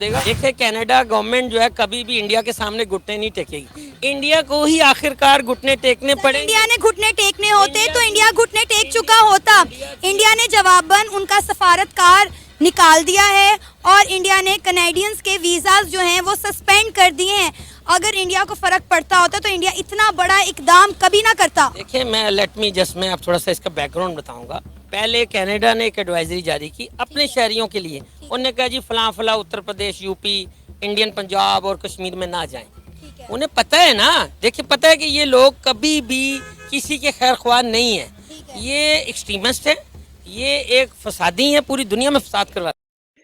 देगा। देखिए Canada government जो है कभी भी इंडिया के सामने घुटने नहीं टेकेगी, इंडिया को ही आखिरकार घुटने टेकने पड़ेंगे। इंडिया ने घुटने टेकने होते तो इंडिया घुटने टेक चुका होता। इंडिया ने जवाबन उनका सफारतकार निकाल दिया है और इंडिया ने कनेडियंस के वीज़ाज जो हैं वो सस्पेंड कर दिए हैं। अगर इंडिया को फर्क पड़ता होता तो इंडिया इतना बड़ा इकदाम कभी ना करता। देखिए मैं आप थोड़ा सा इसका बैकग्राउंड बताऊंगा। पहले कनाडा ने एक एडवाइजरी जारी की अपने शहरियों के लिए। उन्होंने कहा जी फला उत्तर प्रदेश, यूपी, इंडियन पंजाब और कश्मीर में ना जाएं। उन्हें पता है ना, देखिए पता है कि ये लोग कभी भी किसी के खैर ख्वाह नहीं है, ये एक्सट्रीमिस्ट है, ये एक फसादी है, पूरी दुनिया में फसाद करवा।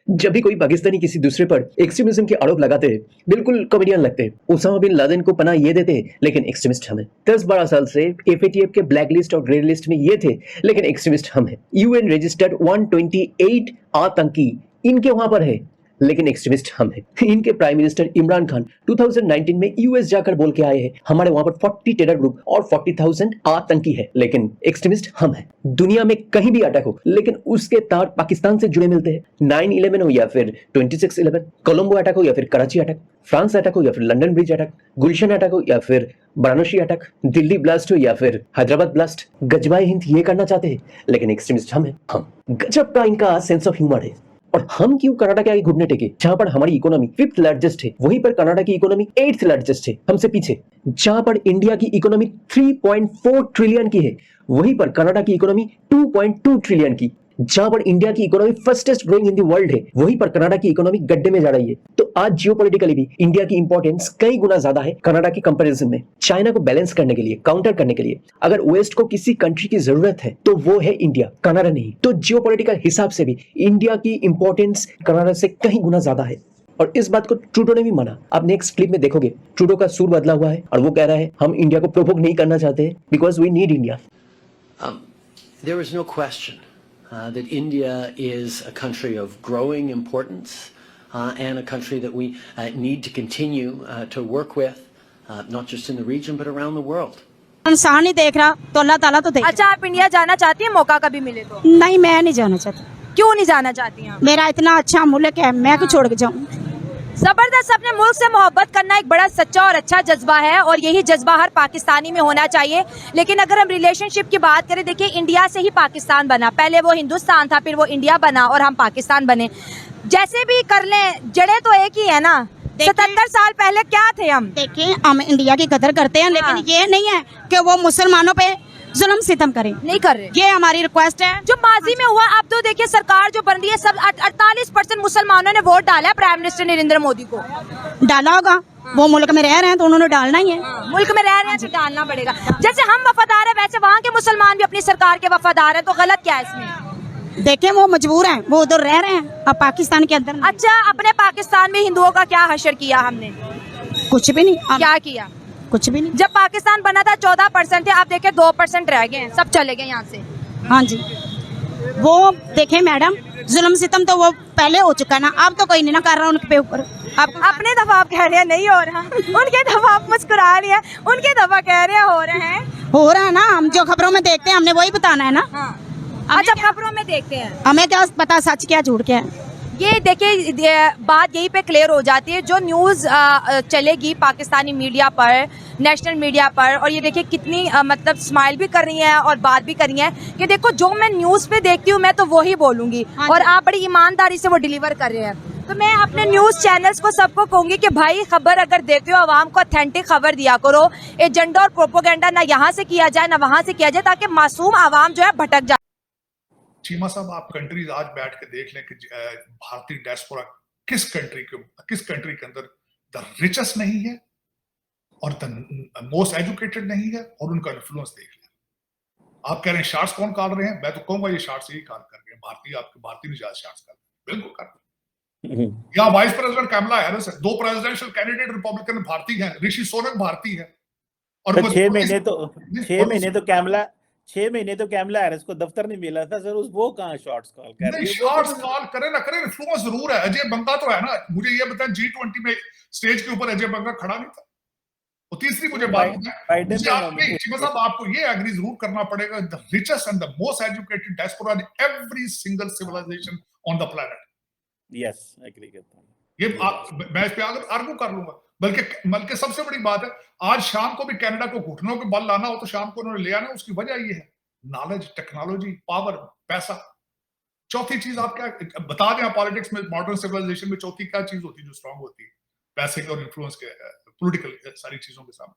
जब भी कोई पाकिस्तानी किसी दूसरे पर एक्सट्रीमिज्म के आरोप लगाते हैं बिल्कुल कॉमेडियन लगते हैं। उसामा बिन लादेन को पनाह ये देते हैं लेकिन एक्सट्रीमिस्ट हम हैं। 10-12 साल से एफएटीएफ के ब्लैक लिस्ट और ग्रे लिस्ट में ये थे लेकिन एक्सट्रीमिस्ट हम हैं। यूएन रजिस्टर्ड 128 आतंकी इनके वहां पर है लेकिन एक्सट्रीमिस्ट हम हैं। इनके प्राइम मिनिस्टर इमरान खान 2019 में यूएस जाकर बोल के आए हैं हमारे वहां पर 40 टेरर ग्रुप और 40,000 आतंकी है लेकिन एक्सट्रीमिस्ट हम हैं। दुनिया में कहीं भी अटैक हो लेकिन उसके तार पाकिस्तान से जुड़े मिलते हैं। 9/11 हो या फिर 26/11, कोलंबो अटैक हो या फिर कराची अटैक, फ्रांस अटैक हो या फिर लंदन ब्रिज अटैक, गुलशन अटैक हो या फिर वाराणसी अटैक, दिल्ली ब्लास्ट हो या फिर हैदराबाद ब्लास्ट, गजबाए हिंद ये करना चाहते हैं लेकिन एक्सट्रीमिस्ट हम हैं। हम गजब का इनका सेंस ऑफ ह्यूमर है। और हम क्यों कनाडा के आगे घुटने टेके? जहां पर हमारी इकोनॉमी 5th लार्जेस्ट है वहीं पर कनाडा की इकोनॉमी 8th लार्जेस्ट है, हमसे पीछे। जहां पर इंडिया की इकोनॉमी 3.4 ट्रिलियन की है वहीं पर कनाडा की इकोनॉमी 2.2 ट्रिलियन की। जहां पर इंडिया की economy fastest growing in the world है वहीं पर कनाडा की इकोनॉमी गड्ढे में जा रही है। तो आज जियोपॉलिटिकली भी इंडिया की इंपॉर्टेंस कई गुना ज्यादा है कनाडा की कंपैरिजन में। चाइना को बैलेंस करने के लिए, काउंटर करने के लिए अगर वेस्ट को किसी कंट्री की जरूरत है तो वो है इंडिया, कनाडा नहीं। तो जियोपॉलिटिकल हिसाब से भी इंडिया की इंपॉर्टेंस कनाडा से कहीं गुना ज्यादा है और इस बात को ट्रूडो ने भी माना। आप नेक्स्ट क्लिप में देखोगे ट्रूडो का सुर बदला हुआ है और वो कह रहा है हम इंडिया को प्रोवोक नहीं करना चाहते because we need India. There is no question that India is a country of growing importance and a country that we need to continue to work with, not just in the region but around the world. इंसान ही देख रहा तो अल्लाह ताला तो देख। अच्छा, आप India जाना चाहती हैं मौका कभी मिले तो? नहीं, मैं नहीं जाना चाहती। क्यों नहीं जाना चाहती हैं? मेरा इतना अच्छा मुल्क है, मैं क्यों छोड़ के जाऊँ? जबरदस्त, अपने मुल्क से मोहब्बत करना एक बड़ा सच्चा और अच्छा जज्बा है और यही जज्बा हर पाकिस्तानी में होना चाहिए। लेकिन अगर हम रिलेशनशिप की बात करें, देखिए इंडिया से ही पाकिस्तान बना, पहले वो हिंदुस्तान था, फिर वो इंडिया बना और हम पाकिस्तान बने। जैसे भी कर लें जड़ें तो एक ही है ना। 77 साल पहले क्या थे हम? देखिए हम इंडिया की कदर करते हैं लेकिन ये नहीं है कि वो मुसलमानों पे जुल्म सितम करें। नहीं कर रहे, ये हमारी रिक्वेस्ट है। जो माजी में हुआ, अब तो देखिए सरकार जो बन रही है सब 48% मुसलमानों ने वोट डाला है प्राइम मिनिस्टर नरेंद्र मोदी को। डाला होगा, वो मुल्क में रह रहे हैं तो उन्होंने डालना ही है। मुल्क में रह रहे हैं तो डालना पड़ेगा। जैसे हम वफादार है वैसे वहाँ के मुसलमान भी अपनी सरकार के वफादार है, तो गलत क्या है इसमें? देखें वो मजबूर हैं, वो उधर रह रहे हैं, अब पाकिस्तान के अंदर। अच्छा, अपने पाकिस्तान में हिंदुओं का क्या हशर किया हमने? कुछ भी नहीं। क्या किया? कुछ भी नहीं। जब पाकिस्तान बना था 14% थे, आप देखे 2% रह गए, सब चले गए यहाँ से। हाँ जी, वो देखें मैडम जुल्म सितम तो वो पहले हो चुका ना, अब तो कोई नहीं ना कर रहा उनके ऊपर। अब अपने दफा आप कह रहे हैं नहीं हो रहा, उनके दफा आप मुस्कुरा रही है, उनके दफा कह रहे हैं हो रहे हैं। हो रहा है ना, हम जो खबरों में देखते हैं हमने वही बताना है ना। हाँ। अच्छा, खबरों में देखते हैं, हमें क्या पता सच क्या झूठ क्या है। ये देखिए बात यहीं पे क्लियर हो जाती है। जो न्यूज़ चलेगी पाकिस्तानी मीडिया पर, नेशनल मीडिया पर, और ये देखिए कितनी मतलब स्माइल भी कर रही हैं और बात भी कर रही हैं कि देखो जो मैं न्यूज़ पे देखती हूँ मैं तो वही बोलूँगी, और आप बड़ी ईमानदारी से वो डिलीवर कर रहे हैं। तो मैं अपने न्यूज़ चैनल्स को सबको कहूँगी कि भाई खबर अगर देते हो आवाम को ऑथेंटिक खबर दिया करो। एजेंडा और प्रोपोगेंडा ना यहाँ से किया जाए ना वहाँ से किया जाए, ताकि मासूम आवाम जो है भटक जाए। चीमा साहब, आप कंट्रीज आज बैठ के देख लें कि भारतीय डायस्पोरा किस कंट्री के अंदर द रिचेस्ट नहीं है और द मोस्ट एजुकेटेड नहीं है, और उनका इन्फ्लुएंस देख लें। आप कह रहे हैं शार्ट्स कौन काट रहे हैं, मैं तो कहूंगा ये शार्ट्स यही काट कर रहे हैं, भारतीय नहीं ज्यादा शार्ट्स कर रहे हैं, बिल्कुल कर रहे हैं। यहाँ वाइस प्रेसिडेंट कमला हैरिस है, 2 प्रेसिडेंशियल कैंडिडेट रिपब्लिकन भारतीय हैं, ऋषि सुनक भारतीय है, और 6 महीने तो कैमला हैरिस को दफ्तर नहीं मिला था सर, वो कहाँ शॉर्ट्स कॉल कर रहे हैं? शॉर्ट्स कॉल करे ना करे, इन्फ्लुएंस जरूर है। अजय बंगा तो है ना, मुझे ये बताएं G20 में स्टेज के ऊपर अजय बंगा खड़ा नहीं था। और तीसरी मुझे बात बताएं, आपको ये एग्री जरूर करना पड़ेगा, the richest and the most educated diaspora in every single civilization on the planet. Yes, agree करता हूं। मैं इस पे आर्गू कर लूंगा। बल्कि सबसे बड़ी बात है, आज शाम को भी कनाडा को घुटनों के बल लाना हो तो शाम को उन्होंने ले आना। उसकी वजह ये है नॉलेज, टेक्नोलॉजी, पावर, पैसा। चौथी चीज आप क्या बता दें, पॉलिटिक्स में, मॉडर्न सिविलाइजेशन में चौथी क्या चीज होती है जो स्ट्रांग होती है? पैसे के और इन्फ्लुएंस के, पॉलिटिकल सारी चीजों के सामने।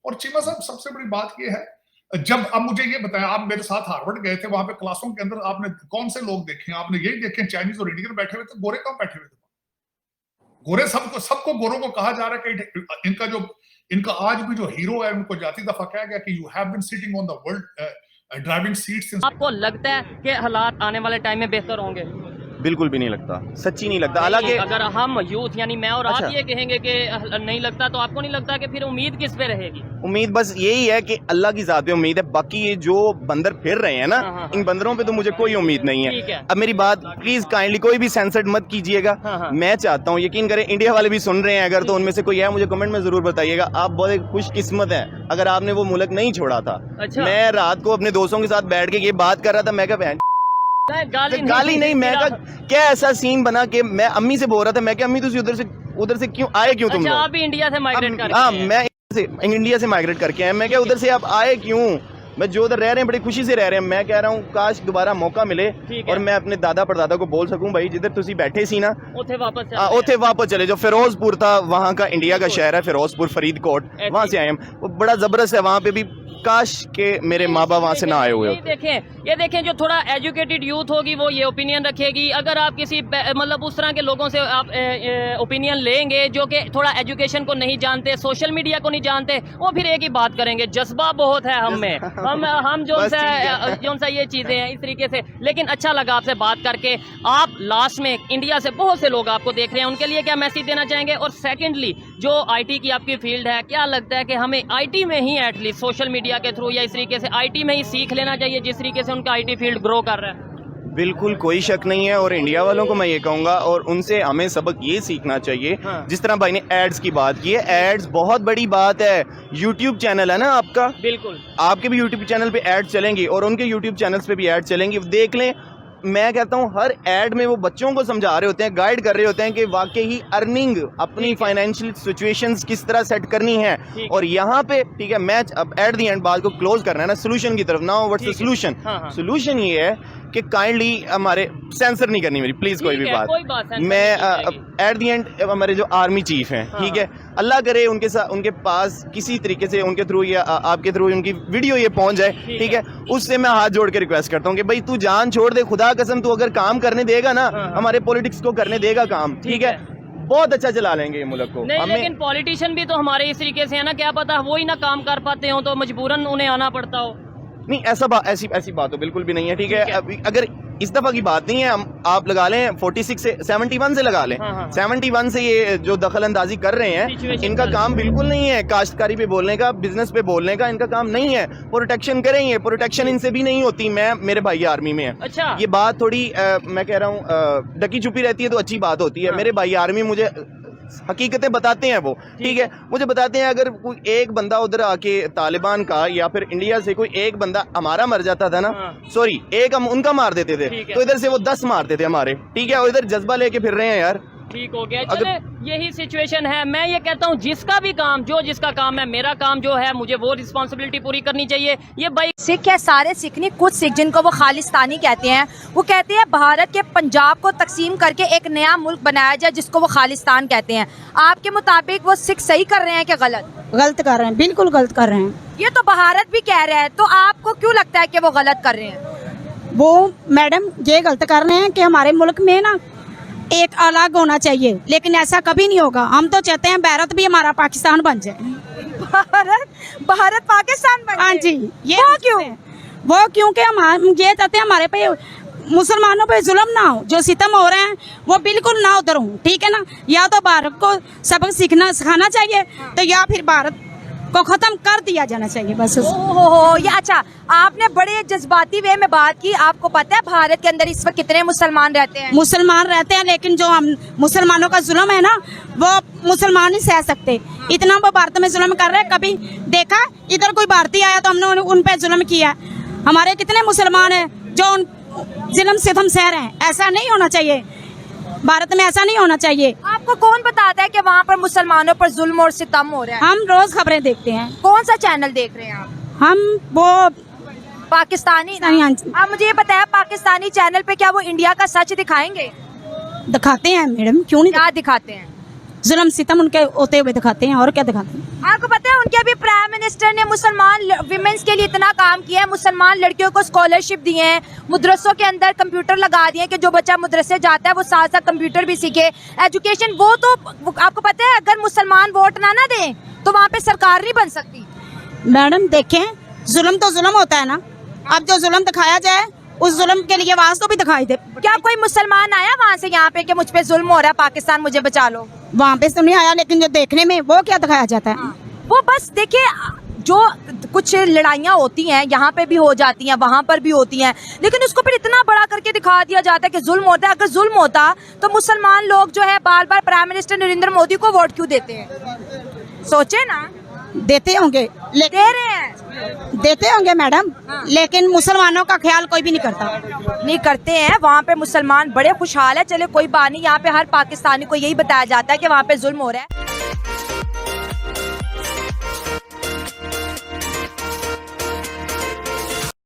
और चीमा साहब, सबसे बड़ी बात ये है, जब अब मुझे ये बताएं, आप मेरे साथ हार्वर्ड गए थे, वहां पे क्लासों के अंदर आपने कौन से लोग देखे? आपने यही देखे चाइनीज और इंडियन बैठे हुए थे, गोरे कहाँ बैठे हुए थे? गोरे सबको गोरों को कहा जा रहा है कि इनका आज भी जो हीरो है, उनको जाती दफा कहा गया कि you have been sitting on the world driving seats. आपको लगता है कि हालात आने वाले टाइम में बेहतर होंगे? बिल्कुल भी नहीं लगता, सच्ची नहीं लगता। हालांकि अगर हम यूथ यानी मैं और अच्छा। आप ये कहेंगे कि नहीं लगता, तो आपको नहीं लगता कि फिर उम्मीद किस पे रहेगी? उम्मीद बस यही है कि अल्लाह की जात पे उम्मीद है। बाकी ये जो बंदर फिर रहे हैं ना, हाँ। इन बंदरों पे तो मुझे कोई उम्मीद नहीं ठीक है। है। अब मेरी बात प्लीज काइंडली कोई भी सेंसर्ड मत कीजिएगा। हाँ। मैं चाहता हूँ, यकीन करें इंडिया वाले भी सुन रहे हैं अगर, तो उनमें से कोई है मुझे कमेंट में जरूर बताइएगा। आप बहुत एक खुशकिस्मत है अगर आपने वो मुल्क नहीं छोड़ा था। अच्छा। मैं रात को अपने दोस्तों के साथ बैठ के ये बात कर रहा था, मैं क्या गाली नहीं, मैं क्या ऐसा सीन बना कि मैं अम्मी से बोल रहा था, मैं क्या अम्मी तुम उधर से क्यों आए, क्यों तुम अच्छा, लोग? आप भी इंडिया से माइग्रेट करके हाँ, आए हैं। मैं इंडिया से माइग्रेट करके आया। मैं क्या उधर से आप आए क्यों? मैं जो उधर रह रहे हैं बड़ी खुशी से रह रहे हैं। मैं कह रहा हूँ काश दोबारा मौका मिले और मैं अपने दादा परदादा को बोल सकूं, भाई जिधर तुसी बैठे सी ना उथे वापस चले जाओ। फिरोजपुर था वहाँ का, इंडिया का शहर है फिरोजपुर, फरीदकोट, वहाँ से आए हम। वो बड़ा जबरदस्त है, वहाँ पे भी काश के मेरे माँ बाप वहाँ से ना आए हुए। ये देखें जो थोड़ा एजुकेटेड यूथ होगी वो ये ओपिनियन रखेगी। अगर आप किसी मतलब उस तरह के लोगों से आप ओपिनियन लेंगे जो कि थोड़ा एजुकेशन को नहीं जानते, सोशल मीडिया को नहीं जानते, वो फिर एक ही बात करेंगे, जज्बा बहुत है हम में, हम जो सा ये चीजें हैं इस तरीके से। लेकिन अच्छा लगा आपसे बात करके। आप लास्ट में इंडिया से बहुत से लोग आपको देख रहे हैं, उनके लिए क्या मैसेज देना चाहेंगे? और सेकेंडली जो IT की आपकी फील्ड है, क्या लगता है कि हमें IT में ही एटलीस्ट सोशल मीडिया के थ्रू या इस तरीके से IT में ही सीख लेना चाहिए जिस तरीके से उनका IT फील्ड ग्रो कर रहा है? बिल्कुल कोई शक नहीं है। और इंडिया वालों को मैं ये कहूंगा, और उनसे हमें सबक ये सीखना चाहिए। हाँ। जिस तरह भाई ने एड्स की बात की है, एड्स बहुत बड़ी बात है। यूट्यूब चैनल है ना आपका, बिल्कुल आपके भी यूट्यूब चैनल पे एड चलेंगी और उनके यूट्यूब चैनल्स पे भी एड चलेंगी। देख लें, मैं कहता हूँ हर एड में वो बच्चों को समझा रहे होते हैं, गाइड कर रहे होते हैं कि वाकई ही अर्निंग, अपनी फाइनेंशियल सिचुएशंस किस तरह सेट करनी है। और यहाँ पे ठीक है, मैच अब एट दी एंड बात को क्लोज करना है ना सोल्यूशन की तरफ। Now what's the solution? Solution ये है कि काइंडली हमारे सेंसर नहीं करनी मेरी प्लीज कोई भी बात। मैं एट दी एंड हमारे जो आर्मी चीफ हैं, ठीक है, अल्लाह करे उनके साथ, उनके पास किसी तरीके से उनके थ्रू या आपके थ्रू उनकी वीडियो ये पहुंच जाए, ठीक है, उससे मैं हाथ जोड़ के रिक्वेस्ट करता हूँ कि भाई तू जान छोड़ दे, खुदा कसम तू अगर काम करने देगा ना, हमारे पॉलिटिक्स को करने देगा काम, ठीक है, बहुत अच्छा चला लेंगे ये मुल्क को। नहीं, लेकिन पॉलिटिशियन भी तो हमारे इस तरीके से है ना, क्या पता वो ही ना काम कर पाते हो तो मजबूरन उन्हें आना पड़ता हो। नहीं, ऐसी बात तो बिल्कुल भी नहीं है, ठीक है। अगर इस दफा की बात नहीं है, आप लगा लें 46 से 71 से लगा लें, 71 से ये जो दखल अंदाजी कर रहे हैं, इनका काम बिल्कुल नहीं है काश्तकारी पे बोलने का, बिजनेस पे बोलने का, इनका काम नहीं है। प्रोटेक्शन करेंगे, प्रोटेक्शन इनसे भी नहीं होती। मेरे भाई आर्मी में है। अच्छा, ये बात थोड़ी मैं कह रहा हूँ ढकी छुपी रहती है तो अच्छी बात होती है। मेरे भाई आर्मी मुझे हकीकतें बताते हैं, वो ठीक है, मुझे बताते हैं अगर कोई एक बंदा उधर आके तालिबान का या फिर इंडिया से कोई एक बंदा हमारा मर जाता था ना, सॉरी एक हम उनका मार देते थे, तो इधर से वो 10 मारते थे हमारे, ठीक है, और इधर जज्बा लेके फिर रहे हैं यार। ठीक हो गया, चले यही सिचुएशन है। मैं ये कहता हूँ जिसका भी काम, जो जिसका काम है, मेरा काम जो है मुझे वो रिस्पॉन्सिबिलिटी पूरी करनी चाहिए। ये भाई सिख है, सारे सिख नहीं, कुछ सिख जिनको वो खालिस्तानी कहते हैं, वो कहते हैं भारत के पंजाब को तकसीम करके एक नया मुल्क बनाया जाए जिसको वो खालिस्तान कहते हैं। आपके मुताबिक वो सिख सही कर रहे हैं कि गलत? गलत कर रहे हैं, बिल्कुल गलत कर रहे हैं। ये तो भारत भी कह रहा है, तो आपको क्यों लगता है कि वो गलत कर रहे हैं? वो मैडम ये गलत कर रहे हैं कि हमारे मुल्क में ना एक अलग होना चाहिए, लेकिन ऐसा कभी नहीं होगा। हम तो चाहते हैं भारत भी हमारा पाकिस्तान बन जाए। भारत पाकिस्तान बन जाए? हाँ जी। वो क्योंकि हम ये चाहते हैं हमारे पे मुसलमानों पे जुल्म ना हो, जो सितम हो रहे हैं वो बिल्कुल ना उधर हो, ठीक है ना। या तो भारत को सबक सिखाना चाहिए, तो या फिर भारत को खत्म कर दिया जाना चाहिए बस। ओहो, ये अच्छा, आपने बड़े जज्बाती वे में बात की। आपको पता है भारत के अंदर इस वक्त कितने मुसलमान रहते हैं? मुसलमान रहते हैं, लेकिन जो हम मुसलमानों का जुल्म है ना, वो मुसलमान ही सह सकते। इतना वो भारत में जुल्म कर रहे हैं। कभी देखा इधर कोई भारतीय आया तो हमने उन पे जुल्म किया? हमारे कितने मुसलमान हैं जो उन जुल्म से हम सह रहे हैं। ऐसा नहीं होना चाहिए। भारत में ऐसा नहीं होना चाहिए। आपको कौन बताता है कि वहाँ पर मुसलमानों पर जुल्म और सितम हो रहा है? हम रोज खबरें देखते हैं। कौन सा चैनल देख रहे हैं आप? हम वो पाकिस्तानी ना? हाँ जी। आप मुझे ये बताया, पाकिस्तानी चैनल पे क्या वो इंडिया का सच दिखाएंगे? दिखाते हैं मैडम, क्यों नहीं? क्या दिखाते हैं? जुल्म सितम उनके होते हुए दिखाते हैं, और क्या दिखाते हैं? आपको पता है उनके अभी प्राइम मिनिस्टर ने मुसलमान विमेंस के लिए इतना काम किया है, मुसलमान लड़कियों को स्कॉलरशिप दिए हैं, मदरसों के अंदर कंप्यूटर लगा दिए कि जो बच्चा मदरसे जाता है वो साथ साथ कंप्यूटर भी सीखे, एजुकेशन। वो तो आपको पता है अगर मुसलमान वोट ना दें तो वहाँ पे सरकार नहीं बन सकती। मैडम देखें, जुल्म तो जुल्म होता है ना, अब जो जुल्म दिखाया जाए उस जुल्म के लिए आवाज तो भी दिखाई दे। क्या कोई मुसलमान आया वहाँ से यहाँ पे कि मुझ पे जुल्म हो रहा है, पाकिस्तान मुझे बचा लो? वहाँ पे तो नहीं आया, लेकिन जो देखने में वो क्या दिखाया जाता है? वो बस देखिए, जो कुछ लड़ाइयाँ होती हैं यहाँ पे भी हो जाती हैं, वहाँ पर भी होती हैं, लेकिन उसको फिर इतना बड़ा करके दिखा दिया जाता है कि जुल्म होता है। अगर जुल्म होता तो मुसलमान लोग जो है बार बार प्राइम मिनिस्टर नरेंद्र मोदी को वोट क्यों देते हैं? सोचे ना। देते होंगे, दे रहे हैं, देते होंगे मैडम, लेकिन मुसलमानों का ख्याल कोई भी नहीं करता। नहीं करते हैं। वहाँ पे मुसलमान बड़े खुशहाल है। चले कोई बात नहीं, यहाँ पे हर पाकिस्तानी को यही बताया जाता है कि वहाँ पे जुल्म हो रहा है।